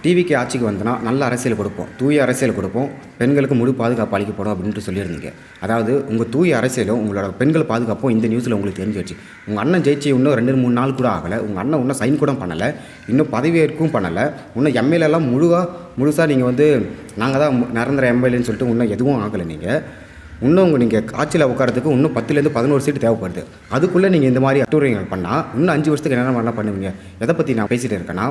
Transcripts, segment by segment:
டிவிக்கு ஆட்சிக்கு வந்தனா நல்ல அரசியல் கொடுப்போம், தூய அரசியல் கொடுப்போம், பெண்களுக்கு முழு பாதுகாப்பு அளிக்கப்படும் அப்படின்ட்டு சொல்லியிருந்தீங்க. அதாவது உங்கள் தூய அரசியலும் உங்களோட பெண்கள் பாதுகாப்பும் இந்த நியூஸில் உங்களுக்கு தெரிஞ்சிருச்சு. உங்கள் அண்ணன் ஜெயிச்சு இன்னும் 2-3 நாள் கூட ஆகலை. உங்கள் அண்ணன் இன்னும் சைன் கூட பண்ணலை, இன்னும் பதவியேற்கவும் பண்ணலை. இன்னும் எம்எல்ஏலாம் முழுசாக நீங்கள் வந்து நாங்கள் தான் நிரந்தர எம்எல்ஏன்னு சொல்லிட்டு இன்னும் எதுவும் ஆகலை. இன்னும் நீங்கள் ஆட்சியில் உட்காரத்துக்கு இன்னும் 10-11 சீட்டு தேவைப்படுது. அதுக்குள்ளே நீங்கள் இந்த மாதிரி அட்டுரைகள் பண்ணால் இன்னும் 5 வருஷத்துக்கு என்ன பண்ணுவீங்க? எதை பற்றி நான் பேசிகிட்டு இருக்கேன்னா,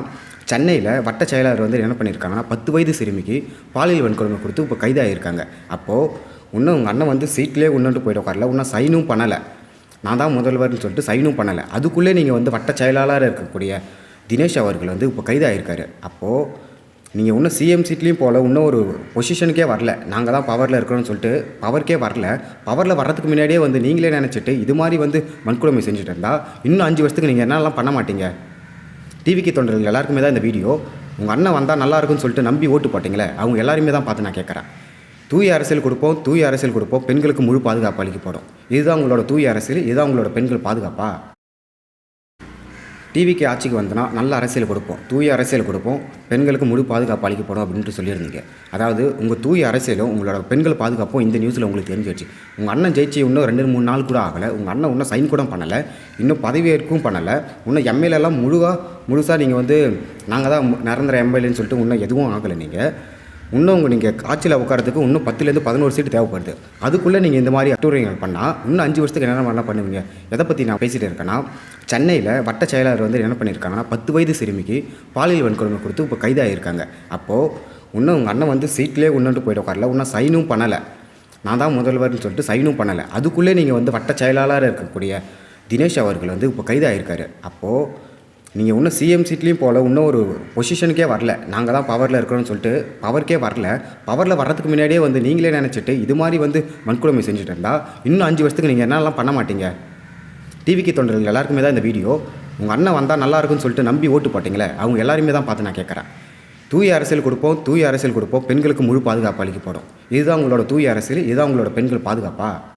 சென்னையில் வட்ட செயலாளர் வந்து என்ன பண்ணியிருக்காங்கன்னா 10 வயது சிறுமிக்கு பாலியல் வன்கொடுமை கொடுத்து இப்போ கைதாகியிருக்காங்க. அப்போது இன்னும் உங்கள் அண்ணன் வந்து சீட்லேயே இன்னொன்று போய்ட்டு உட்காரல, இன்னும் சைனும் பண்ணலை. நான் தான் முதல்வர்னு சொல்லிட்டு சைனும் பண்ணலை. அதுக்குள்ளே நீங்கள் வந்து வட்ட செயலாளராக இருக்கக்கூடிய தினேஷ் அவர்கள் வந்து இப்போ கைதாகியிருக்காரு. அப்போது நீங்கள் இன்னும் சிஎம் சீட்லேயும் போகல, இன்னும் ஒரு பொசிஷனுக்கே வரல. நாங்கள் தான் பவரில் இருக்கிறோன்னு சொல்லிட்டு பவருக்கே வரல. பவரில் வர்றதுக்கு முன்னாடியே வந்து நீங்களே நினச்சிட்டு இது மாதிரி வந்து வன்கொடுமை செஞ்சுட்டு இருந்தால் இன்னும் 5 வருஷத்துக்கு நீங்கள் என்னெல்லாம் பண்ண மாட்டீங்க? டிவிக்கு தொண்டர்கள் எல்லாருக்குமே தான் இந்த வீடியோ. உங்கள் அண்ணன் வந்தால் நல்லாயிருக்குன்னு சொல்லிட்டு நம்பி ஓட்டு போட்டிங்களே, அவங்க எல்லாருமே தான் பார்த்து நான் கேட்குறேன். தூய அரசியல் கொடுப்போம், பெண்களுக்கு முழு பாதுகாப்பு அளிக்கப்படும். இதுதான் உங்களோட தூய அரசியல், இதுதான் உங்களோட பெண்கள் பாதுகாப்பா? டிவிக்கு ஆட்சிக்கு வந்தனா நல்ல அரசியல் கொடுப்போம், தூய அரசியல் கொடுப்போம், பெண்களுக்கு முழு பாதுகாப்பு அளிக்கப்படும் அப்படின்ட்டு சொல்லியிருந்தீங்க. அதாவது உங்கள் தூய அரசியலும் உங்களோட பெண்கள் பாதுகாப்பும் இந்த நியூஸில் உங்களுக்கு தெரிஞ்சிருச்சு. உங்கள் அண்ணன் ஜெயிச்சு இன்னும் 2-3 நாள் கூட ஆகலை. உங்கள் அண்ணன் இன்னும் சைன் கூட பண்ணலை, இன்னும் பதவியேற்கவும் பண்ணலை. இன்னும் எம்எல்ஏலாம் முழுசாக நீங்கள் வந்து நாங்கள் தான் நிரந்தர எம்எல்ஏன்னு சொல்லிட்டு இன்னும் எதுவும் ஆகலை. இன்னும் நீங்கள் ஆட்சியில் உட்காரத்துக்கு இன்னும் 10-11 சீட்டு தேவைப்படுது. அதுக்குள்ளே நீங்கள் இந்த மாதிரி அட்டுரைகள் பண்ணால் இன்னும் 5 வருஷத்துக்கு என்ன பண்ணுவீங்க? எதை பற்றி நான் பேசிகிட்டு இருக்கேன்னா, சென்னையில் வட்ட செயலாளர் வந்து என்ன பண்ணியிருக்காங்கன்னா 10 வயது சிறுமிக்கு பாலியல் வன்கொடுமை கொடுத்து இப்போ கைதாகியிருக்காங்க. அப்போது இன்னும் உங்கள் அண்ணன் வந்து சீட்லேயே இன்னொன்று போய்ட்டு உட்காரல, இன்னும் சைனும் பண்ணலை. நான் தான் முதல்வர்னு சொல்லிட்டு சைனும் பண்ணலை. அதுக்குள்ளே நீங்கள் வந்து வட்ட செயலாளராக இருக்கக்கூடிய தினேஷ் அவர்கள் வந்து இப்போ கைதாகியிருக்காரு. அப்போது நீங்கள் இன்னும் சிஎம் சீட்லேயும் போகல, இன்னும் ஒரு பொசிஷனுக்கே வரல. நாங்கள் தான் பவரில் இருக்கிறோன்னு சொல்லிட்டு பவருக்கே வரல. பவரில் வர்றதுக்கு முன்னாடியே வந்து நீங்களே நினச்சிட்டு இது மாதிரி வந்து வன்கொடுமை செஞ்சுட்டு இருந்தால் இன்னும் 5 வருஷத்துக்கு நீங்கள் என்னெல்லாம் பண்ண மாட்டீங்க? டிவிக்கு தொண்டர்கள் எல்லாருக்குமே தான் இந்த வீடியோ. உங்கள் அண்ணன் வந்தால் நல்லாயிருக்குன்னு சொல்லிட்டு நம்பி ஓட்டு போட்டிங்களே, அவங்க எல்லாருமே தான் பார்த்து நான் கேட்குறேன். தூய அரசியல் கொடுப்போம், பெண்களுக்கு முழு பாதுகாப்பு அளிக்கப்படும். இதுதான் உங்களோட தூய அரசியல், இதுதான் உங்களோட பெண்கள் பாதுகாப்பா?